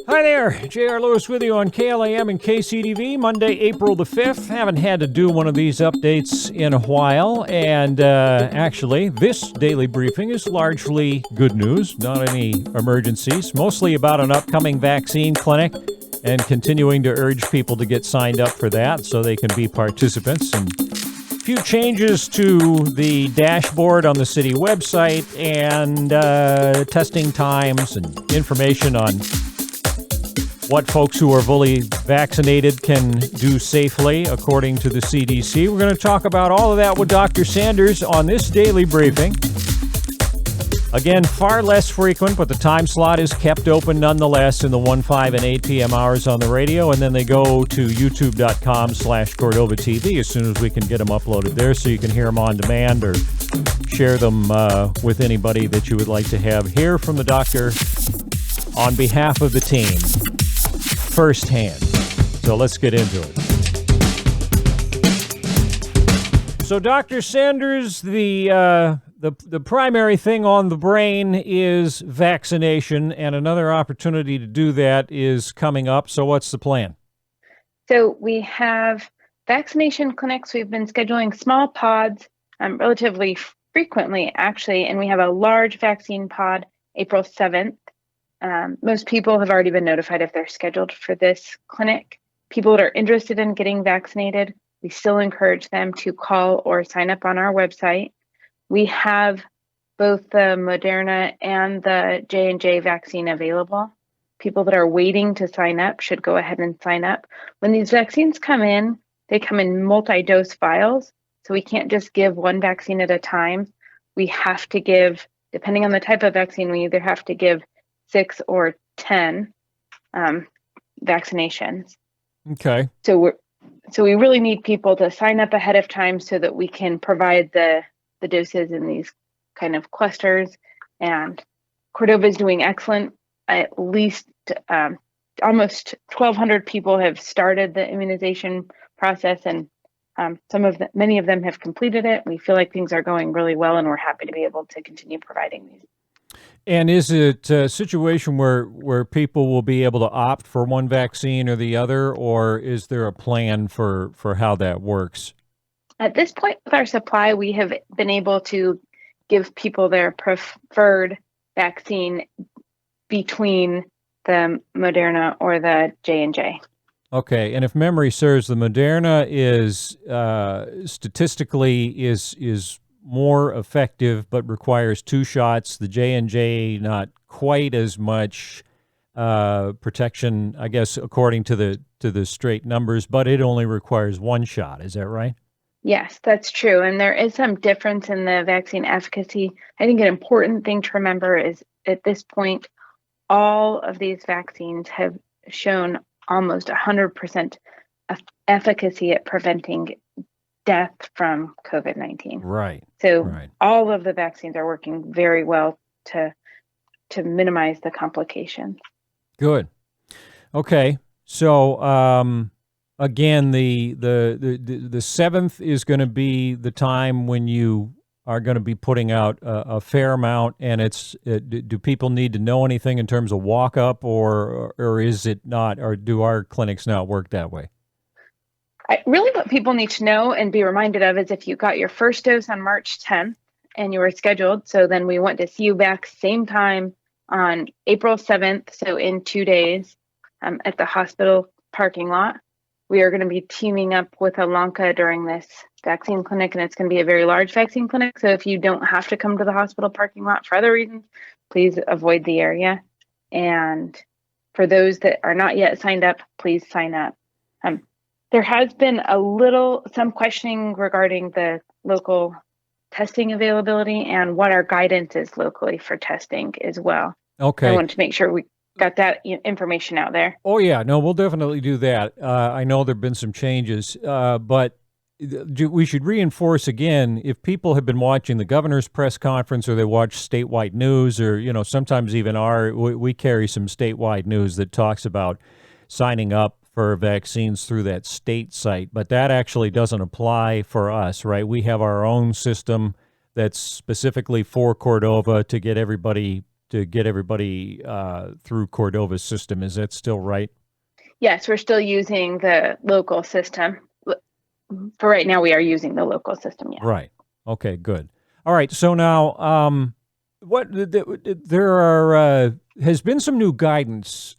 Hi there, J.R. Lewis with you on KLAM and KCDV, Monday, April the 5th. Haven't had to do one of these updates in a while, and actually, this daily briefing is largely good news, not any emergencies, mostly about an upcoming vaccine clinic and continuing to urge people to get signed up for that so they can be participants. And a few changes to the dashboard on the city website and testing times and information on what folks who are fully vaccinated can do safely, according to the CDC. We're going to talk about all of that with Dr. Sanders on this daily briefing. Again, far less frequent, but the time slot is kept open nonetheless in the 1, 5, and 8 p.m. hours on the radio, and then they go to youtube.com/Cordova TV as soon as we can get them uploaded there so you can hear them on demand or share them with anybody that you would like to have hear from the doctor on behalf of the team. Firsthand. So let's get into it. So, Dr. Sanders, the primary thing on the brain is vaccination, and another opportunity to do that is coming up. So what's the plan? So we have vaccination clinics. We've been scheduling small pods relatively frequently, actually, and we have a large vaccine pod April 7th. Most people have already been notified if they're scheduled for this clinic. People that are interested in getting vaccinated, we still encourage them to call or sign up on our website. We have both the Moderna and the J&J vaccine available. People that are waiting to sign up should go ahead and sign up. When these vaccines come in, they come in multi-dose vials, so we can't just give one vaccine at a time. We have to give, depending on the type of vaccine, we either have to give 6 or 10 vaccinations. Okay. So we really need people to sign up ahead of time so that we can provide the doses in these kind of clusters. And Cordova is doing excellent. At least almost 1,200 people have started the immunization process, and many of them have completed it. We feel like things are going really well, and we're happy to be able to continue providing these. And is it a situation where people will be able to opt for one vaccine or the other, or is there a plan for how that works? At this point with our supply, we have been able to give people their preferred vaccine between the Moderna or the J&J. Okay, and if memory serves, the Moderna is statistically is more effective, but requires 2 shots. The J&J not quite as much protection, I guess, according to the straight numbers, but it only requires 1 shot. Is that right? Yes, that's true. And there is some difference in the vaccine efficacy. I think an important thing to remember is at this point, all of these vaccines have shown almost 100% efficacy at preventing death from COVID-19. Right. So right. All of the vaccines are working very well to minimize the complications. Good. Okay. So again, the 7th is going to be the time when you are going to be putting out a fair amount, and do people need to know anything in terms of walk up, or is it not, or do our clinics not work that way? Really what people need to know and be reminded of is if you got your first dose on March 10th and you were scheduled, so then we want to see you back same time on April 7th, so in 2 days at the hospital parking lot. We are going to be teaming up with Alanka during this vaccine clinic, and it's going to be a very large vaccine clinic. So if you don't have to come to the hospital parking lot for other reasons, please avoid the area. And for those that are not yet signed up, please sign up. There has been some questioning regarding the local testing availability and what our guidance is locally for testing as well. Okay. I wanted to make sure we got that information out there. Oh, yeah. No, we'll definitely do that. I know there have been some changes, but we should reinforce again, if people have been watching the governor's press conference or they watch statewide news, or, sometimes even we carry some statewide news that talks about signing up for vaccines through that state site, but that actually doesn't apply for us, right? We have our own system that's specifically for Cordova to get everybody to get everybody through Cordova's system. Is that still right? Yes, we're still using the local system. For right now, we are using the local system, yeah. Right. Okay, good. All right. So now, there are has been some new guidance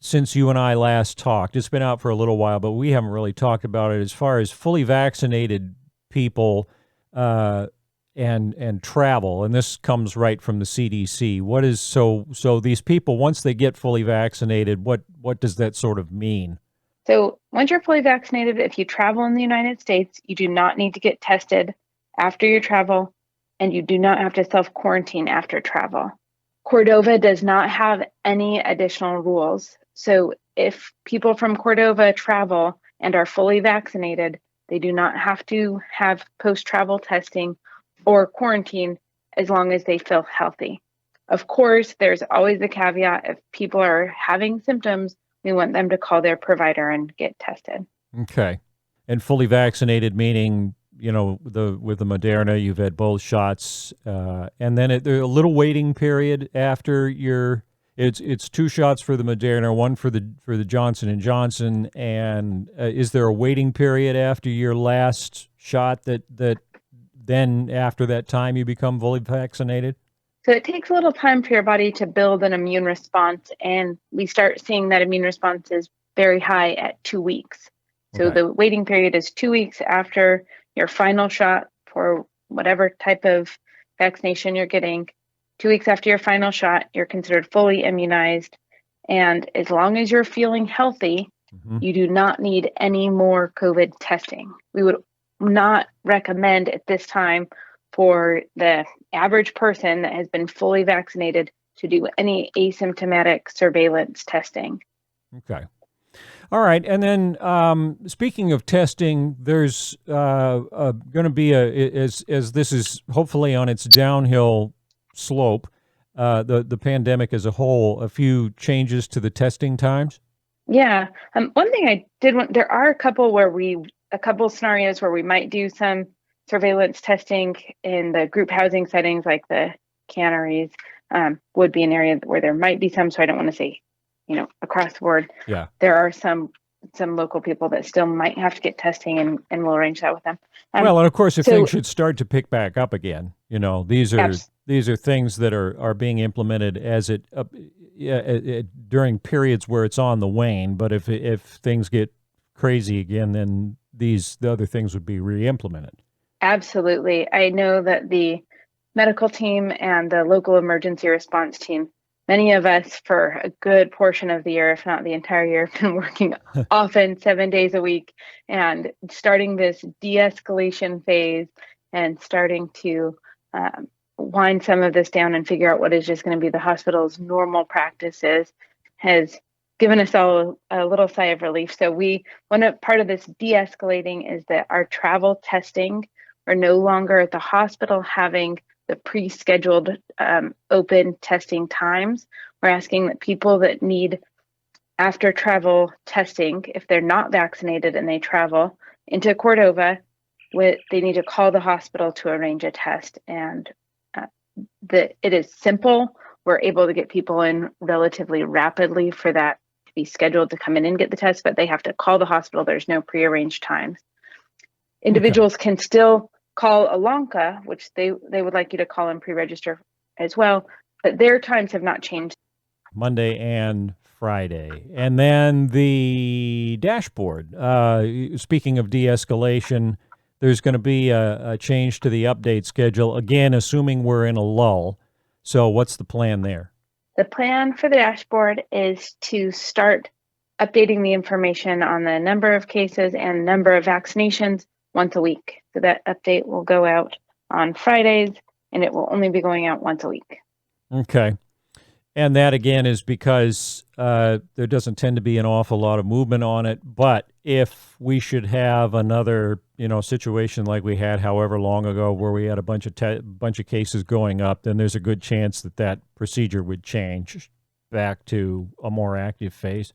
since you and I last talked. It's been out for a little while, but we haven't really talked about it as far as fully vaccinated people and travel. And this comes right from the CDC. What is so these people, once they get fully vaccinated, what does that sort of mean? So once you're fully vaccinated, if you travel in the United States, you do not need to get tested after your travel, and you do not have to self-quarantine after travel. Cordova does not have any additional rules. So if people from Cordova travel and are fully vaccinated, they do not have to have post-travel testing or quarantine as long as they feel healthy. Of course, there's always the caveat if people are having symptoms, we want them to call their provider and get tested. Okay. And fully vaccinated meaning, with the Moderna, you've had both shots, and then there's a little waiting period after it's 2 shots for the Moderna, 1 for the Johnson and Johnson, and is there a waiting period after your last shot that then after that time you become fully vaccinated? So it takes a little time for your body to build an immune response, and we start seeing that immune response is very high at 2 weeks. So Okay. the waiting period is 2 weeks after your final shot for whatever type of vaccination you're getting. 2 weeks after your final shot, you're considered fully immunized. And as long as you're feeling healthy, Mm-hmm. you do not need any more COVID testing. We would not recommend at this time for the average person that has been fully vaccinated to do any asymptomatic surveillance testing. Okay. All right. And then speaking of testing, there's going to be as this is hopefully on its downhill slope, the pandemic as a whole, a few changes to the testing times. Yeah. One thing I did want, there are a couple scenarios where we might do some surveillance testing in the group housing settings, like the canneries, would be an area where there might be some. So I don't want to say, across the board. Yeah. There are some local people that still might have to get testing, and we'll arrange that with them. Well, and of course, if things should start to pick back up again, these are things that are being implemented as during periods where it's on the wane. But if things get crazy again, then the other things would be re-implemented. Absolutely. I know that the medical team and the local emergency response team, many of us for a good portion of the year, if not the entire year, have been working often 7 days a week and starting this de-escalation phase and starting to wind some of this down and figure out what is just going to be the hospital's normal practices has given us all a little sigh of relief. So part of this de-escalating is that our travel testing, we're no longer at the hospital having the pre-scheduled open testing times. We're asking that people that need after travel testing, if they're not vaccinated and they travel into Cordova, they need to call the hospital to arrange a test. And it is simple. We're able to get people in relatively rapidly for that to be scheduled to come in and get the test, but they have to call the hospital. There's no prearranged times. Individuals can still call Alanka, which they would like you to call and pre-register as well, but their times have not changed. Monday and Friday. And then the dashboard. Speaking of de-escalation, there's going to be a change to the update schedule, again, assuming we're in a lull. So what's the plan there? The plan for the dashboard is to start updating the information on the number of cases and number of vaccinations once a week. So that update will go out on Fridays, and it will only be going out once a week. Okay. And that, again, is because there doesn't tend to be an awful lot of movement on it. But if we should have another, situation like we had however long ago where we had a bunch of cases going up, then there's a good chance that procedure would change back to a more active phase.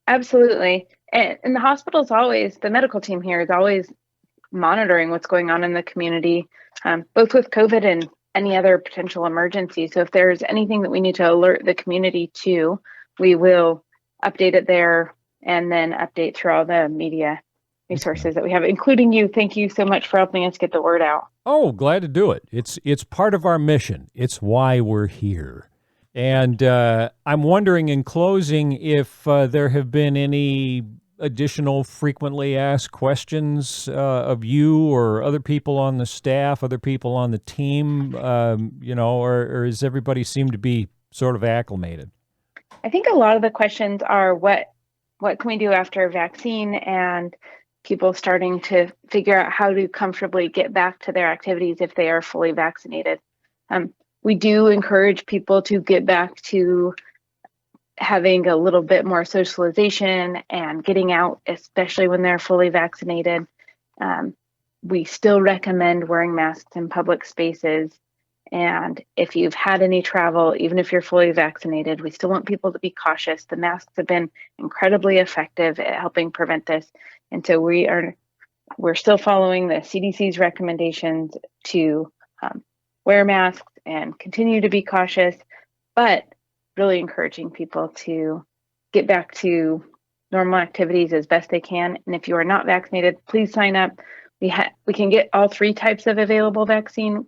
Absolutely. And the medical team here is always monitoring what's going on in the community, both with COVID and any other potential emergency. So if there's anything that we need to alert the community to, we will update it there and then update through all the media resources that we have, including you. Thank you so much for helping us get the word out. Oh, glad to do it. It's part of our mission. It's why we're here. And I'm wondering in closing if there have been any additional frequently asked questions of you or other people on the staff, other people on the team, or does everybody seem to be sort of acclimated? I think a lot of the questions are what can we do after a vaccine, and people starting to figure out how to comfortably get back to their activities if they are fully vaccinated. We do encourage people to get back to having a little bit more socialization and getting out, especially when they're fully vaccinated. We still recommend wearing masks in public spaces. And if you've had any travel, even if you're fully vaccinated, we still want people to be cautious. The masks have been incredibly effective at helping prevent this. And so we're still following the CDC's recommendations to wear masks and continue to be cautious, but really encouraging people to get back to normal activities as best they can. And if you are not vaccinated, please sign up. We can get all 3 types of available vaccine.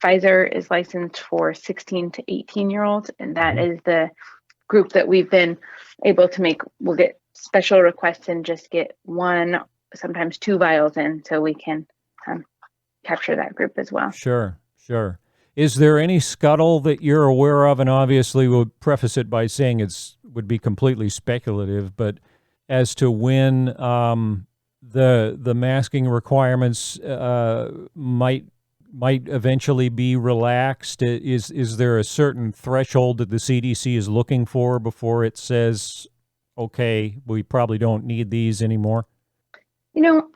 Pfizer is licensed for 16 to 18-year-olds, and that is the group that we've been able to make. We'll get special requests and just get 1, sometimes 2 vials in, so we can capture that group as well. Sure. Is there any scuttle that you're aware of? And obviously we'll preface it by saying would be completely speculative, but as to when the masking requirements might eventually be relaxed? Is there a certain threshold that the CDC is looking for before it says, okay, we probably don't need these anymore?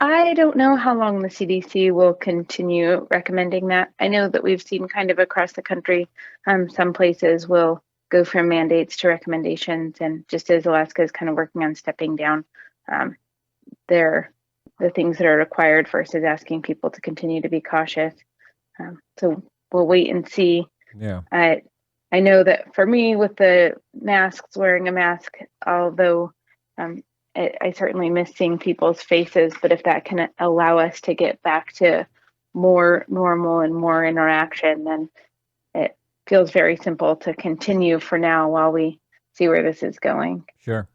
I don't know how long the CDC will continue recommending that. I know that we've seen kind of across the country, some places will go from mandates to recommendations. And just as Alaska is kind of working on stepping down the things that are required versus asking people to continue to be cautious. So we'll wait and see. Yeah. I know that for me, with the masks, wearing a mask, although I certainly miss seeing people's faces, but if that can allow us to get back to more normal and more interaction, then it feels very simple to continue for now while we see where this is going. Sure.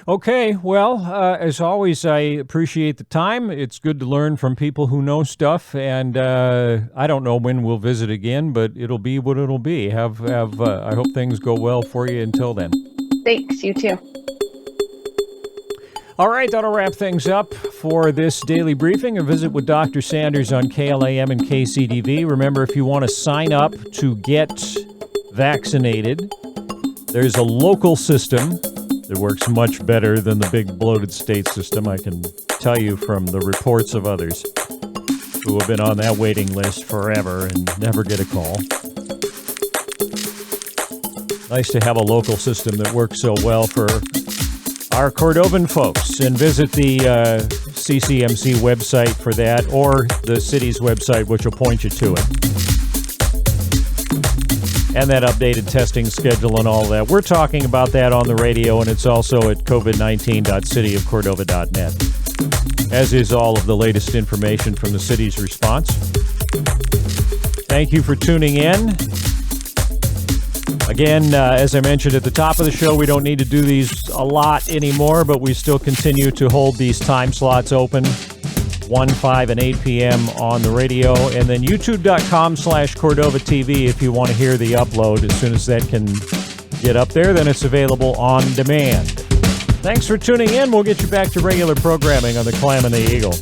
Okay, well, as always, I appreciate the time. It's good to learn from people who know stuff, and I don't know when we'll visit again, but it'll be what it'll be. I hope things go well for you until then. Thanks, you too. All right, that'll wrap things up for this daily briefing. A visit with Dr. Sanders on KLAM and KCDV. Remember, if you want to sign up to get vaccinated, there's a local system that works much better than the big bloated state system. I can tell you from the reports of others who have been on that waiting list forever and never get a call. Nice to have a local system that works so well for our Cordovan folks. And visit the CCMC website for that, or the city's website, which will point you to it. And that updated testing schedule and all that. We're talking about that on the radio, and it's also at covid19.cityofcordova.net, as is all of the latest information from the city's response. Thank you for tuning in. Again, as I mentioned at the top of the show, we don't need to do these a lot anymore, but we still continue to hold these time slots open, 1, 5, and 8 p.m. on the radio, and then youtube.com/Cordova TV if you want to hear the upload. As soon as that can get up there, then it's available on demand. Thanks for tuning in. We'll get you back to regular programming on the Clam and the Eagle.